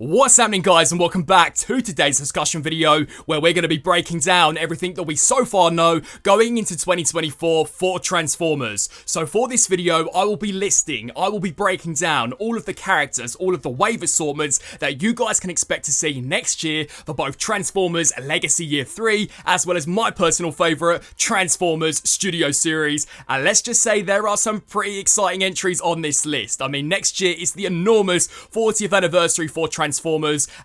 What's happening, guys, and welcome back to today's discussion video where we're going to be breaking down everything that we so far know going into 2024 for Transformers. So for this video, I will be breaking down all of the characters, all of the wave assortments that you guys can expect to see next year for both Transformers Legacy Year 3 as well as my personal favourite, Transformers Studio Series. And let's just say there are some pretty exciting entries on this list. I mean, next year is the enormous 40th anniversary for Transformers,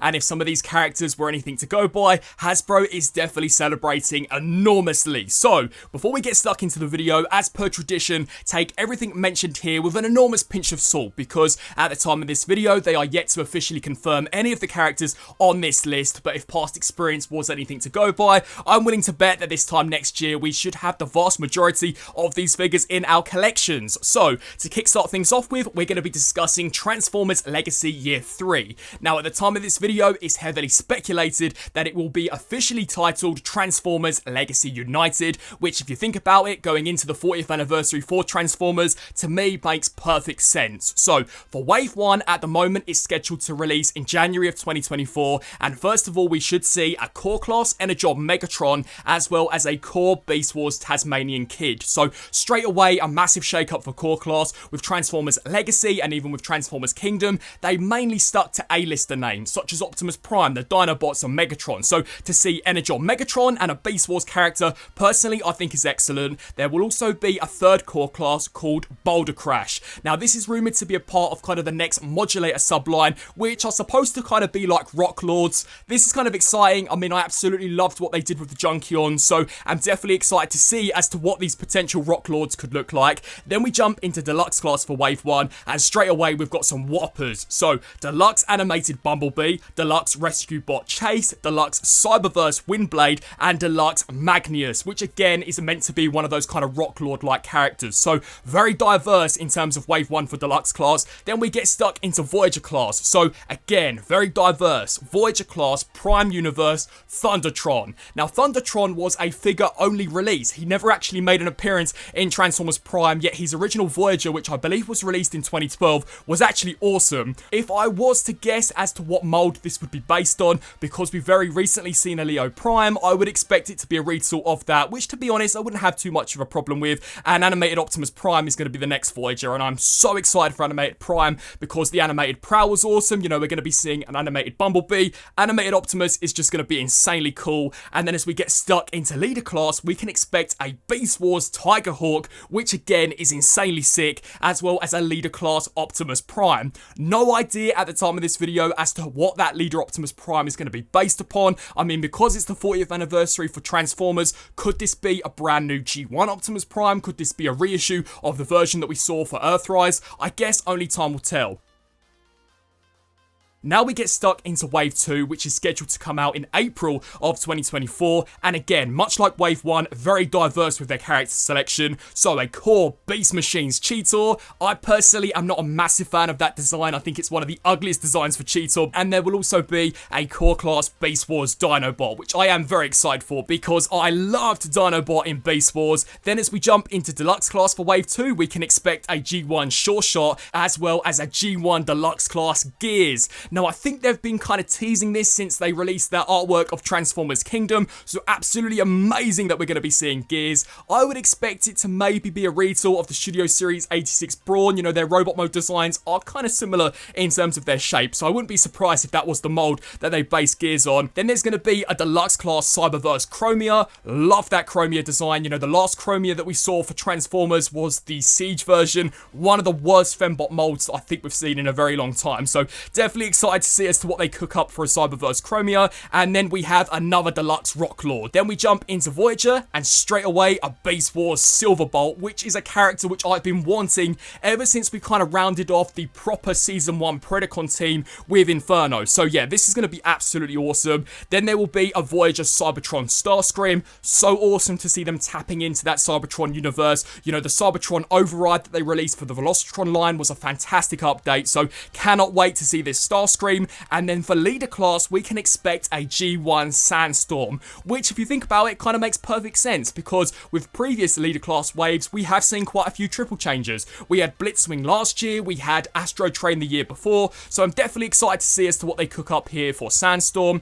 and if some of these characters were anything to go by, Hasbro is definitely celebrating enormously. So, before we get stuck into the video, as per tradition, take everything mentioned here with an enormous pinch of salt, because at the time of this video, they are yet to officially confirm any of the characters on this list, but if past experience was anything to go by, I'm willing to bet that this time next year, we should have the vast majority of these figures in our collections. So, to kickstart things off with, we're going to be discussing Transformers Legacy Year 3. Now, at the time of this video, it's heavily speculated that it will be officially titled Transformers Legacy United, which, if you think about it, going into the 40th anniversary for Transformers, to me, makes perfect sense. So, for Wave 1, at the moment, is scheduled to release in January of 2024, and first of all, we should see a Core Class Energon Megatron, as well as a Core Beast Wars Tasmanian Kid. So, straight away, a massive shake-up for Core Class, with Transformers Legacy, and even with Transformers Kingdom, they mainly stuck to A-lister names, such as Optimus Prime, the Dinobots, and Megatron. So, to see Energon Megatron and a Beast Wars character, personally, I think is excellent. There will also be a third core class called Boulder Crash. Now, this is rumoured to be a part of kind of the next Modulator subline, which are supposed to kind of be like Rock Lords. This is kind of exciting. I mean, I absolutely loved what they did with the Junkions, so I'm definitely excited to see as to what these potential Rock Lords could look like. Then we jump into Deluxe Class for Wave 1, and straight away we've got some whoppers. So, Deluxe Animated Bumblebee, Deluxe Rescue Bot Chase, Deluxe Cyberverse Windblade, and Deluxe Magnius, which again is meant to be one of those kind of Rock Lord-like characters. So, very diverse in terms of Wave 1 for Deluxe Class. Then we get stuck into Voyager Class. So, again, very diverse. Voyager Class, Prime Universe, Thundertron. Now, Thundertron was a figure-only release. He never actually made an appearance in Transformers Prime, yet his original Voyager, which I believe was released in 2012, was actually awesome. If I was to guess as to what mold this would be based on, because we've very recently seen a Leo Prime, I would expect it to be a retool of that, which, to be honest, I wouldn't have too much of a problem with. And animated Optimus Prime is going to be the next Voyager, and I'm so excited for animated Prime because the animated Prowl was awesome. You know, we're going to be seeing an animated Bumblebee. Animated Optimus is just going to be insanely cool. And then as we get stuck into Leader Class, we can expect a Beast Wars Tiger Hawk, which again is insanely sick, as well as a Leader Class Optimus Prime. No idea at the time of this video as to what that Leader Optimus Prime is going to be based upon. I mean, because it's the 40th anniversary for Transformers, could this be a brand new G1 Optimus Prime? Could this be a reissue of the version that we saw for Earthrise? I guess only time will tell. Now we get stuck into Wave 2, which is scheduled to come out in April of 2024, and again, much like Wave 1, very diverse with their character selection. So a Core Beast Machines Cheetor. I personally am not a massive fan of that design. I think it's one of the ugliest designs for Cheetor, and there will also be a Core Class Beast Wars Dinobot, which I am very excited for because I loved Dinobot in Beast Wars. Then as we jump into Deluxe Class for Wave 2, we can expect a G1 Sure Shot, as well as a G1 Deluxe Class Gears. Now, I think they've been kind of teasing this since they released their artwork of Transformers Kingdom, so absolutely amazing that we're going to be seeing Gears. I would expect it to maybe be a retool of the Studio Series 86 Brawn. You know, their robot mode designs are kind of similar in terms of their shape, so I wouldn't be surprised if that was the mold that they base Gears on. Then there's going to be a Deluxe Class Cyberverse Chromia. Love that Chromia design. You know, the last Chromia that we saw for Transformers was the Siege version, one of the worst Fembot molds that I think we've seen in a very long time, so definitely excited to see as to what they cook up for a Cyberverse Chromia. And then we have another Deluxe Rock Lord. Then we jump into Voyager, and straight away a Beast Wars Silverbolt, which is a character which I've been wanting ever since we kind of rounded off the proper Season 1 Predacon team with Inferno. So yeah, this is going to be absolutely awesome. Then there will be a Voyager Cybertron Starscream. So awesome to see them tapping into that Cybertron universe. You know, the Cybertron Override that they released for the Velocitron line was a fantastic update, so cannot wait to see this Starscream Starscream, and then for leader class, we can expect a G1 Sandstorm, which if you think about it, kind of makes perfect sense, because with previous leader class waves, we have seen quite a few triple changes. We had Blitzwing last year, we had Astro Train the year before, so I'm definitely excited to see as to what they cook up here for Sandstorm.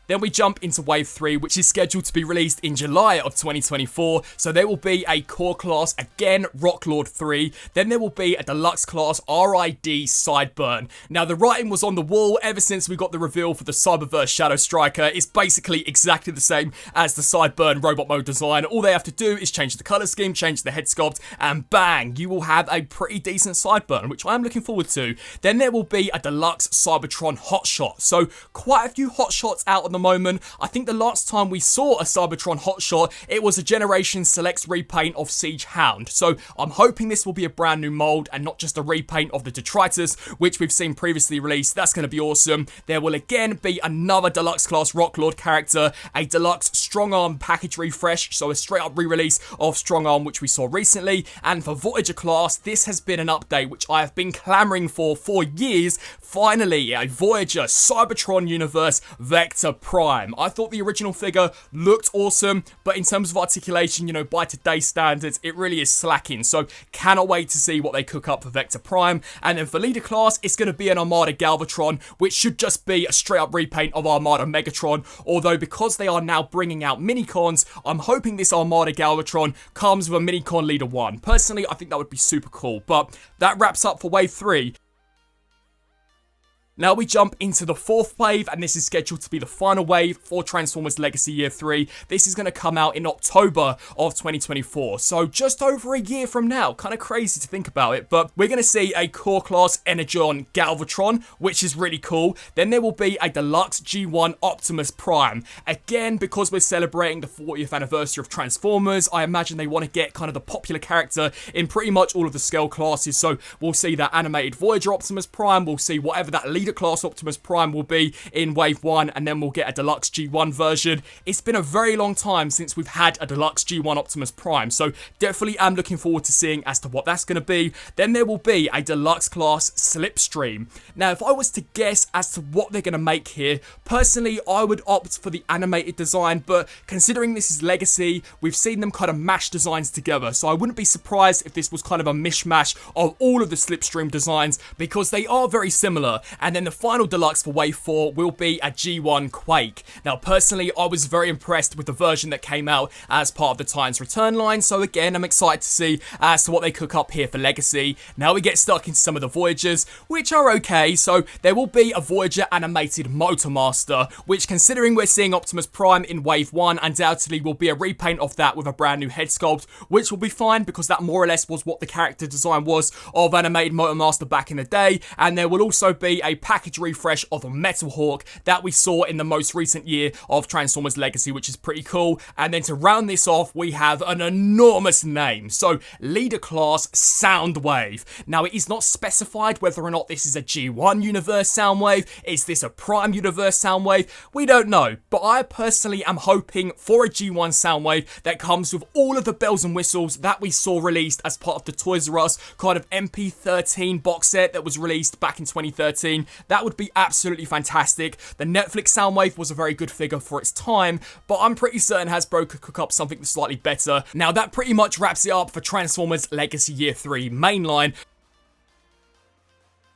Then we jump into Wave 3, which is scheduled to be released in July of 2024. So there will be a core class, again, Rocklord 3. Then there will be a deluxe class, RID Sideburn. Now, the writing was on the wall ever since we got the reveal for the Cyberverse Shadow Striker. It's basically exactly the same as the Sideburn robot mode design. All they have to do is change the color scheme, change the head sculpt, and bang, you will have a pretty decent Sideburn, which I'm looking forward to. Then there will be a deluxe Cybertron Hotshot. So quite a few hotshots out on the moment. I think the last time we saw a Cybertron hotshot, it was a Generation Selects repaint of Siege Hound. So I'm hoping this will be a brand new mold and not just a repaint of the Detritus, which we've seen previously released. That's going to be awesome. There will again be another deluxe class Rocklord character, a deluxe Strong Arm package refresh, so a straight up re-release of Strong Arm, which we saw recently. And for Voyager class, this has been an update which I have been clamoring for years. Finally, a Voyager Cybertron Universe Vector Prime. I thought the original figure looked awesome, but in terms of articulation, you know, by today's standards, it really is slacking. So cannot wait to see what they cook up for Vector Prime. And then for leader class, it's going to be an Armada Galvatron, which should just be a straight up repaint of Armada Megatron. Although because they are now bringing out minicons, I'm hoping this Armada Galvatron comes with a minicon leader 1. Personally, I think that would be super cool. But that wraps up for Wave 3. Now we jump into the 4th wave, and this is scheduled to be the final wave for Transformers Legacy Year 3. This is going to come out in October of 2024, so just over a year from now. Kind of crazy to think about it, but we're going to see a core class Energon Galvatron, which is really cool. Then there will be a deluxe G1 Optimus Prime. Again, because we're celebrating the 40th anniversary of Transformers, I imagine they want to get kind of the popular character in pretty much all of the scale classes, so we'll see that animated Voyager Optimus Prime, we'll see whatever that leader class Optimus Prime will be in Wave 1, and then we'll get a deluxe G1 version. It's been a very long time since we've had a deluxe G1 Optimus Prime, so definitely am looking forward to seeing as to what that's going to be. Then there will be a deluxe class Slipstream. Now, if I was to guess as to what they're going to make here, personally, I would opt for the animated design, but considering this is Legacy, we've seen them kind of mash designs together, so I wouldn't be surprised if this was kind of a mishmash of all of the Slipstream designs, because they are very similar. And then the final deluxe for Wave 4 will be a G1 Quake. Now, personally, I was very impressed with the version that came out as part of the Titans Return line, so again, I'm excited to see as to what they cook up here for Legacy. Now we get stuck into some of the Voyagers, which are okay. So there will be a Voyager animated Motormaster, which, considering we're seeing Optimus Prime in Wave 1, undoubtedly will be a repaint of that with a brand new head sculpt, which will be fine because that more or less was what the character design was of animated Motormaster back in the day. And there will also be a package refresh of a Metal Hawk that we saw in the most recent year of Transformers Legacy, which is pretty cool. And then to round this off, we have an enormous name. So leader class Soundwave. Now, it is not specified whether or not this is a G1 Universe Soundwave. Is this a Prime Universe Soundwave? We don't know, but I personally am hoping for a G1 Soundwave that comes with all of the bells and whistles that we saw released as part of the Toys R Us kind of MP13 box set that was released back in 2013. That would be absolutely fantastic. The Netflix Soundwave was a very good figure for its time, but I'm pretty certain Hasbro could cook up something slightly better. Now, that pretty much wraps it up for Transformers Legacy Year 3 mainline.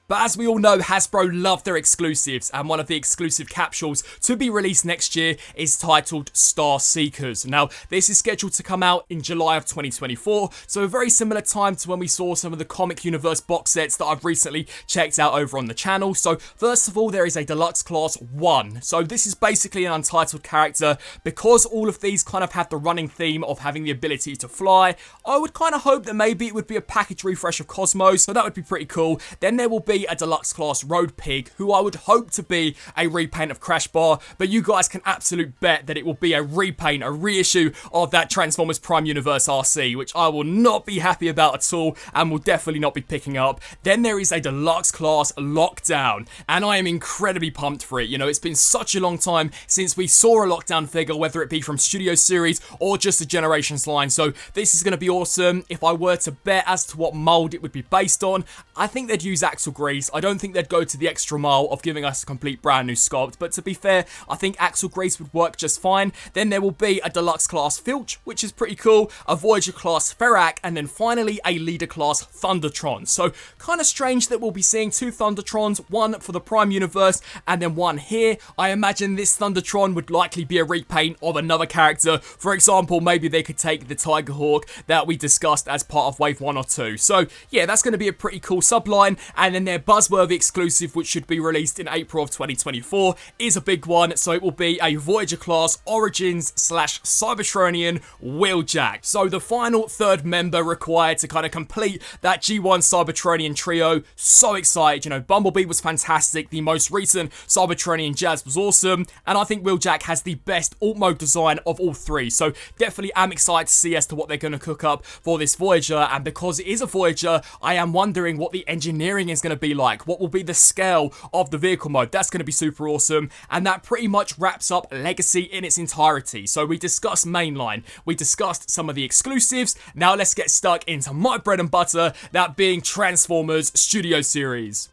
But as we all know, Hasbro love their exclusives, and one of the exclusive capsules to be released next year is titled Star Seekers. Now, this is scheduled to come out in July of 2024, so a very similar time to when we saw some of the Comic Universe box sets that I've recently checked out over on the channel. So, first of all, there is a Deluxe Class 1. So, this is basically an untitled character. Because all of these kind of have the running theme of having the ability to fly, I would kind of hope that maybe it would be a package refresh of Cosmos, so that would be pretty cool. Then there will be a Deluxe Class Road Pig, who I would hope to be a repaint of Crash Bar, but you guys can absolute bet that it will be a repaint, a reissue of that Transformers Prime Universe RC, which I will not be happy about at all, and will definitely not be picking up. Then there is a Deluxe Class Lockdown, and I am incredibly pumped for it. You know, it's been such a long time since we saw a Lockdown figure, whether it be from Studio Series or just the Generations line, so this is going to be awesome. If I were to bet as to what mold it would be based on, I think they'd use Axel Green. Grease. I don't think they'd go to the extra mile of giving us a complete brand new sculpt, but to be fair, I think Axel Grease would work just fine. Then there will be a Deluxe class Filch, which is pretty cool, a Voyager class Ferrac, and then finally a Leader class Thundertron. So kind of strange that we'll be seeing two Thundertrons, one for the Prime Universe and then one here. I imagine this Thundertron would likely be a repaint of another character. For example, maybe they could take the Tigerhawk that we discussed as part of Wave 1 or 2. So yeah, that's going to be a pretty cool subline. And then their buzzworthy exclusive, which should be released in April of 2024, is a big one. So it will be a Voyager class Origins / Cybertronian Wheeljack. So the final third member required to kind of complete that G1 Cybertronian trio. So excited, you know, Bumblebee was fantastic, the most recent Cybertronian Jazz was awesome, and I think Wheeljack has the best alt mode design of all three. So definitely am excited to see as to what they're going to cook up for this Voyager, and because it is a Voyager, I am wondering what the engineering is going to be like, what will be the scale of the vehicle mode. That's going to be super awesome, and that pretty much wraps up Legacy in its entirety. So we discussed mainline, we discussed some of the exclusives, now let's get stuck into my bread and butter, that being Transformers Studio Series.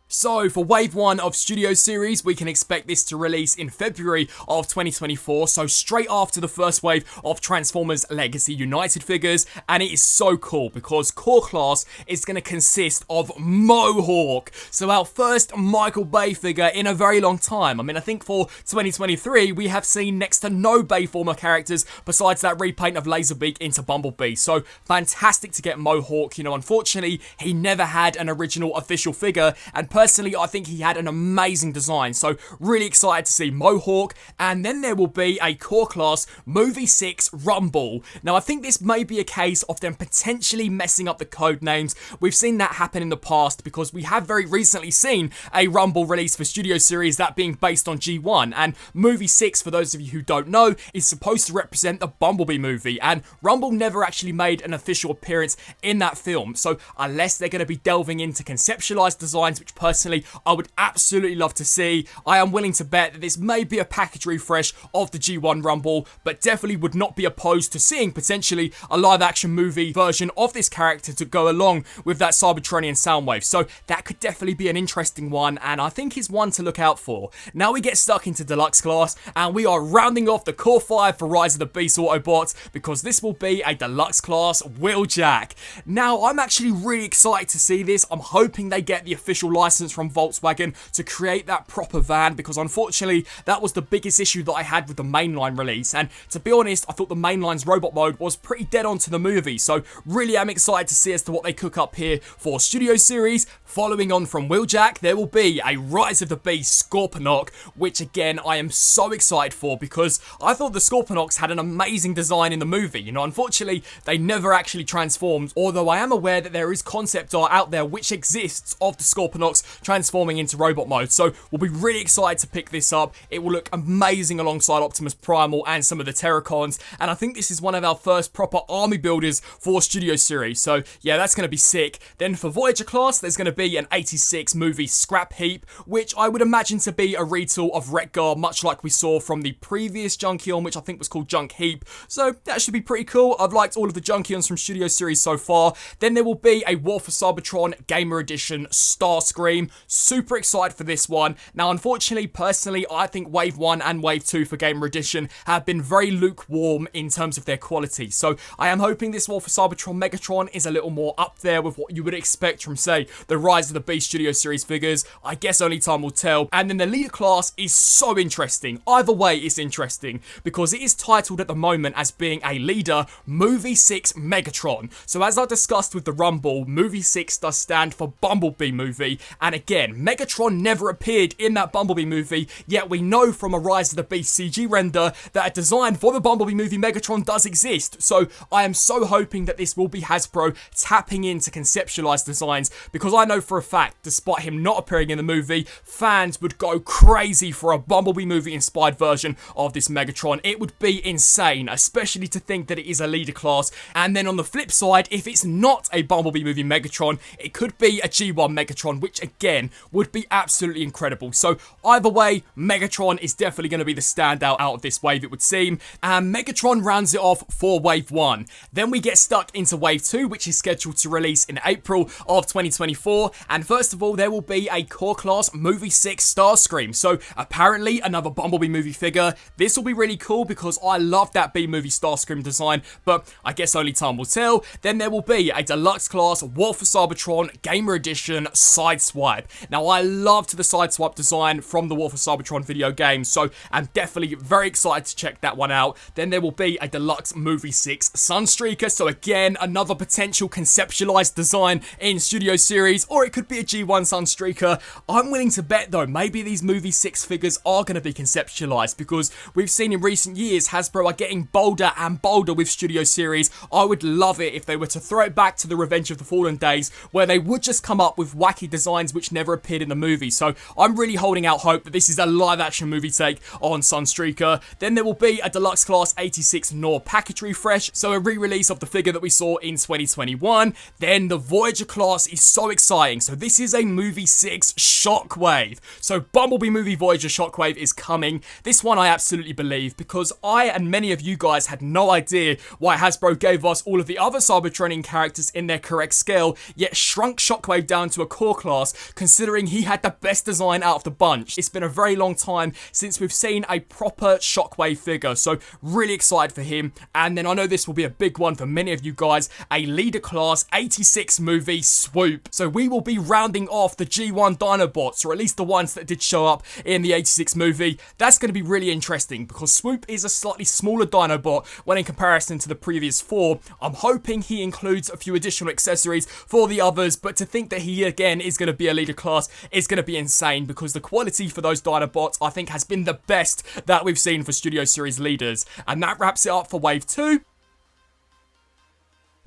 So, for Wave 1 of Studio Series, we can expect this to release in February of 2024, so straight after the first wave of Transformers Legacy United figures, and it is so cool because core class is going to consist of Mohawk. So our first Michael Bay figure in a very long time. I mean, I think for 2023, we have seen next to no Bayformer characters besides that repaint of Laserbeak into Bumblebee, so fantastic to get Mohawk. You know, unfortunately, he never had an original official figure, and personally, I think he had an amazing design, so really excited to see Mohawk. And then there will be a core class Movie 6 Rumble. Now, I think this may be a case of them potentially messing up the code names. We've seen that happen in the past because we have very recently seen a Rumble release for Studio Series, that being based on G1. And Movie 6, for those of you who don't know, is supposed to represent the Bumblebee movie, and Rumble never actually made an official appearance in that film. So unless they're going to be delving into conceptualized designs, which personally I would absolutely love to see, I am willing to bet that this may be a package refresh of the G1 Rumble, but definitely would not be opposed to seeing potentially a live action movie version of this character to go along with that Cybertronian Soundwave. So that could definitely be an interesting one, and I think is one to look out for. Now we get stuck into Deluxe class, and we are rounding off the core 5 for Rise of the Beast Autobots, because this will be a Deluxe class Wheeljack. Now I'm actually really excited to see this. I'm hoping they get the official license from Volkswagen to create that proper van, because unfortunately that was the biggest issue that I had with the mainline release, and to be honest, I thought the mainline's robot mode was pretty dead on to the movie. So really am excited to see as to what they cook up here for Studio Series. Following on from Wheeljack, there will be a Rise of the Beast Scorponok, which again I am so excited for, because I thought the Scorponoks had an amazing design in the movie. You know, unfortunately they never actually transformed, although I am aware that there is concept art out there which exists of the Scorponoks transforming into robot mode. So we'll be really excited to pick this up. It will look amazing alongside Optimus Primal and some of the Terracons, and I think this is one of our first proper army builders for Studio Series. So yeah, that's going to be sick. Then for Voyager class, there's going to be an 86 movie Scrap Heap, which I would imagine to be a retool of Wreck-Gar, much like we saw from the previous Junkion, which I think was called Junk Heap. So that should be pretty cool. I've liked all of the Junkions from Studio Series so far. Then there will be a War for Cybertron Gamer Edition Starscream. Super excited for this one. Now, unfortunately, personally, I think Wave 1 and Wave 2 for Gamer Edition have been very lukewarm in terms of their quality. So I am hoping this War for Cybertron Megatron is a little more up there with what you would expect from, say, the Rise of the Beast Studio Series figures. I guess only time will tell. And then the Leader class is so interesting. Either way, it's interesting because it is titled at the moment as being a Leader Movie 6 Megatron. So as I discussed with the Rumble, Movie 6 does stand for Bumblebee movie, and again, Megatron never appeared in that Bumblebee movie, yet we know from a Rise of the Beast CG render that a design for the Bumblebee movie Megatron does exist. So I am so hoping that this will be Hasbro tapping into conceptualized designs, because I know for a fact, despite him not appearing in the movie, fans would go crazy for a Bumblebee movie inspired version of this Megatron. It would be insane, especially to think that it is a Leader class. And then on the flip side, if it's not a Bumblebee movie Megatron, it could be a G1 Megatron, which again would be absolutely incredible. So either way, Megatron is definitely going to be the standout out of this wave, it would seem. And Megatron rounds it off for Wave 1. Then we get stuck into Wave 2, which is scheduled to release in April of 2024. And first of all, there will be a Core Class Movie 6 Starscream. So apparently another Bumblebee movie figure. This will be really cool because I love that B-movie Starscream design, but I guess only time will tell. Then there will be a Deluxe Class War for Cybertron Gamer Edition Sideswipe. Now, I loved the Sideswipe design from the War for Cybertron video game, so I'm definitely very excited to check that one out. Then there will be a Deluxe Movie 6 Sunstreaker, so again, another potential conceptualized design in Studio Series, or it could be a G1 Sunstreaker. I'm willing to bet, though, maybe these Movie 6 figures are going to be conceptualized, because we've seen in recent years Hasbro are getting bolder and bolder with Studio Series. I would love it if they were to throw it back to the Revenge of the Fallen days, where they would just come up with wacky designs which never appeared in the movie. So I'm really holding out hope that this is a live action movie take on Sunstreaker. Then there will be a Deluxe Class 86 Nor package refresh, so a re-release of the figure that we saw in 2021. Then the Voyager class is so exciting. So this is a Movie 6 Shockwave. So Bumblebee movie Voyager Shockwave is coming. This one I absolutely believe, because I and many of you guys had no idea why Hasbro gave us all of the other Cybertronian characters in their correct scale, yet shrunk Shockwave down to a core class, considering he had the best design out of the bunch. It's been a very long time since we've seen a proper Shockwave figure, so really excited for him. And then I know this will be a big one for many of you guys, a Leader Class 86 movie Swoop. So we will be rounding off the G1 Dinobots, or at least the ones that did show up in the 86 movie. That's going to be really interesting, because Swoop is a slightly smaller Dinobot when in comparison to the previous 4. I'm hoping he includes a few additional accessories for the others, but to think that he again is going to be a Leader Class is going to be insane, because the quality for those Dinobots I think has been the best that we've seen for Studio Series leaders. And that wraps it up for Wave 2.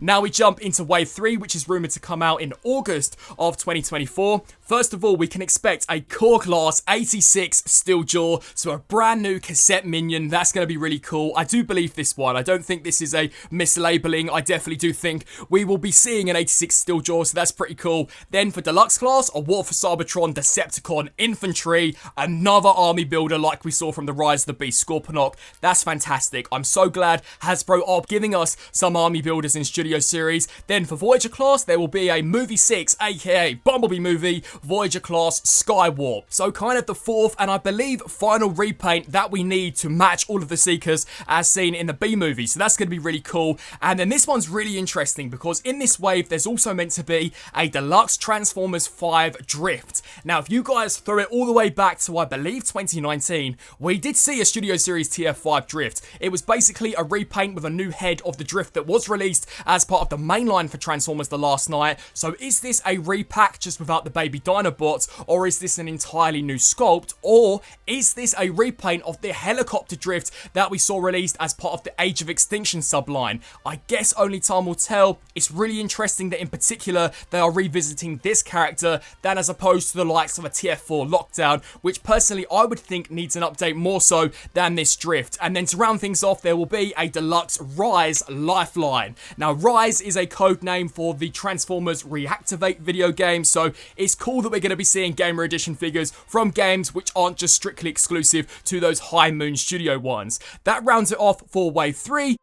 Now we jump into Wave 3, which is rumoured to come out in August of 2024. First of all, we can expect a Core Class 86 Steeljaw, so a brand new cassette minion. That's going to be really cool. I do believe this one. I don't think this is a mislabeling. I definitely do think we will be seeing an 86 Steeljaw, so that's pretty cool. Then for Deluxe Class, a War for Cybertron Decepticon Infantry, another army builder like we saw from the Rise of the Beast Scorponok. That's fantastic. I'm so glad Hasbro are giving us some army builders in Studio Series. Then for Voyager Class, there will be a Movie 6, aka Bumblebee movie, Voyager Class Skywarp. So kind of the fourth and I believe final repaint that we need to match all of the Seekers as seen in the B movie. So that's going to be really cool. And then this one's really interesting, because in this wave there's also meant to be a Deluxe Transformers 5 Drift. Now if you guys throw it all the way back to I believe 2019, we did see a Studio Series TF5 Drift. It was basically a repaint with a new head of the Drift that was released as part of the main line for Transformers The Last Night. So is this a repack just without the baby Dinobots, or is this an entirely new sculpt, or is this a repaint of the helicopter Drift that we saw released as part of the Age of Extinction subline? I guess only time will tell. It's really interesting that in particular they are revisiting this character than as opposed to the likes of a TF4 Lockdown, which personally I would think needs an update more so than this Drift. And then to round things off, there will be a Deluxe Rise Lifeline. Now Rise is a code name for the Transformers Reactivate video game, so it's cool that we're going to be seeing Gamer Edition figures from games which aren't just strictly exclusive to those High Moon Studio ones. That rounds it off for Wave 3.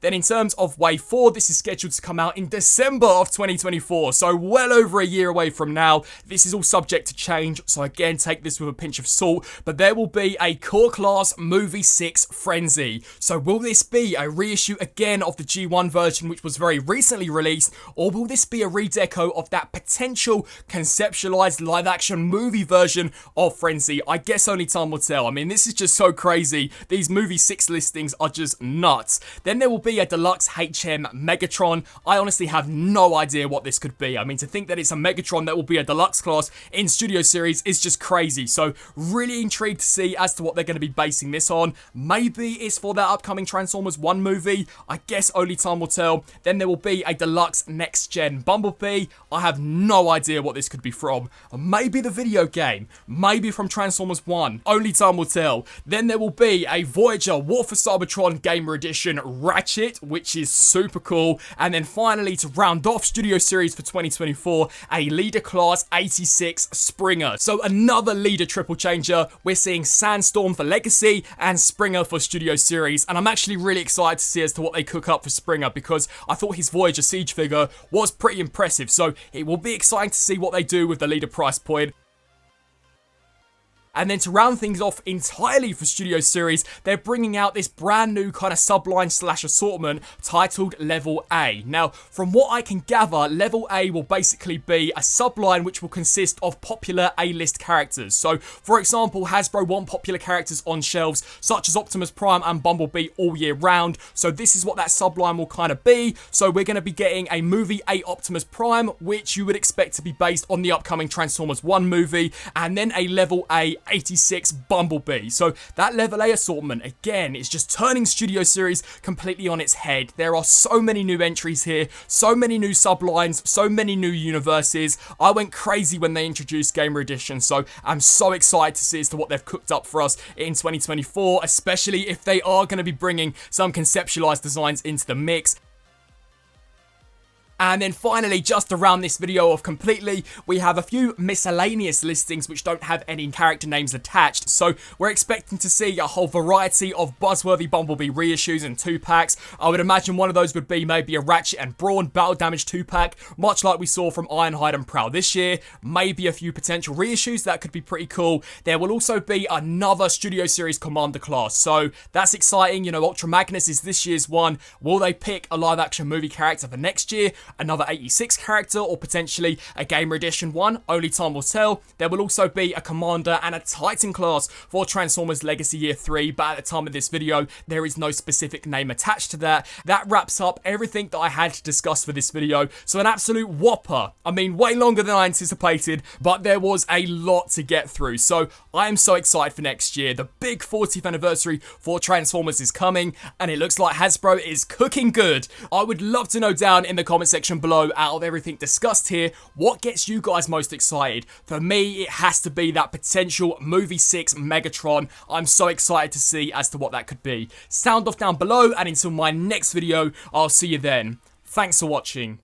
Then in terms of Wave 4, this is scheduled to come out in December of 2024, so well over a year away from now. This is all subject to change, so again, take this with a pinch of salt, but there will be a Core Class Movie 6 Frenzy. So will this be a reissue again of the G1 version, which was very recently released, or will this be a redeco of that potential conceptualized live-action movie version of Frenzy? I guess only time will tell. I mean, this is just so crazy. These Movie 6 listings are just nuts. Then there will be a Deluxe HM Megatron. I honestly have no idea what this could be. I mean, to think that it's a Megatron that will be a Deluxe Class in Studio Series is just crazy. So really intrigued to see as to what they're going to be basing this on. Maybe it's for that upcoming Transformers 1 movie. I guess only time will tell. Then there will be a Deluxe Next Gen Bumblebee. I have no idea what this could be from. Maybe the video game. Maybe from Transformers 1. Only time will tell. Then there will be a Voyager War for Cybertron Gamer Edition Ratchet Ratchet, which is super cool. And then finally, to round off Studio Series for 2024, a Leader Class 86 Springer. So another Leader triple changer. We're seeing Sandstorm for Legacy and Springer for Studio Series. And I'm actually really excited to see as to what they cook up for Springer, because I thought his Voyager Siege figure was pretty impressive. So it will be exciting to see what they do with the Leader price point. And then to round things off entirely for Studio Series, they're bringing out this brand new kind of subline slash assortment titled Level A. Now, from what I can gather, Level A will basically be a subline which will consist of popular A-list characters. So, for example, Hasbro want popular characters on shelves such as Optimus Prime and Bumblebee all year round. So this is what that subline will kind of be. So we're going to be getting a movie 8 Optimus Prime, which you would expect to be based on the upcoming Transformers 1 movie, and then a Level A 86 Bumblebee. So that Level A assortment, again, is just turning Studio Series completely on its head. There are so many new entries here, so many new sublines, so many new universes. I went crazy when they introduced Gamer Edition, so I'm so excited to see as to what they've cooked up for us in 2024, especially if they are going to be bringing some conceptualized designs into the mix. And then finally, just to round this video off completely, we have a few miscellaneous listings which don't have any character names attached. So we're expecting to see a whole variety of buzzworthy Bumblebee reissues and 2-packs. I would imagine one of those would be maybe a Ratchet and Brawn Battle Damage 2-pack, much like we saw from Ironhide and Prowl this year. Maybe a few potential reissues, that could be pretty cool. There will also be another Studio Series Commander class, so that's exciting. You know, Ultra Magnus is this year's one. Will they pick a live action movie character for next year? Another 86 character, or potentially a Gamer Edition one? Only time will tell. There will also be a Commander and a Titan class for Transformers Legacy Year 3, but at the time of this video, there is no specific name attached to that. That wraps up everything that I had to discuss for this video. So an absolute whopper. I mean, way longer than I anticipated, but there was a lot to get through. So I am so excited for next year. The big 40th anniversary for Transformers is coming, and it looks like Hasbro is cooking good. I would love to know down in the comment section below, out of everything discussed here, what gets you guys most excited? For me, it has to be that potential Movie 6 Megatron. I'm so excited to see as to what that could be. Sound off down below, and until my next video, I'll see you then. Thanks for watching.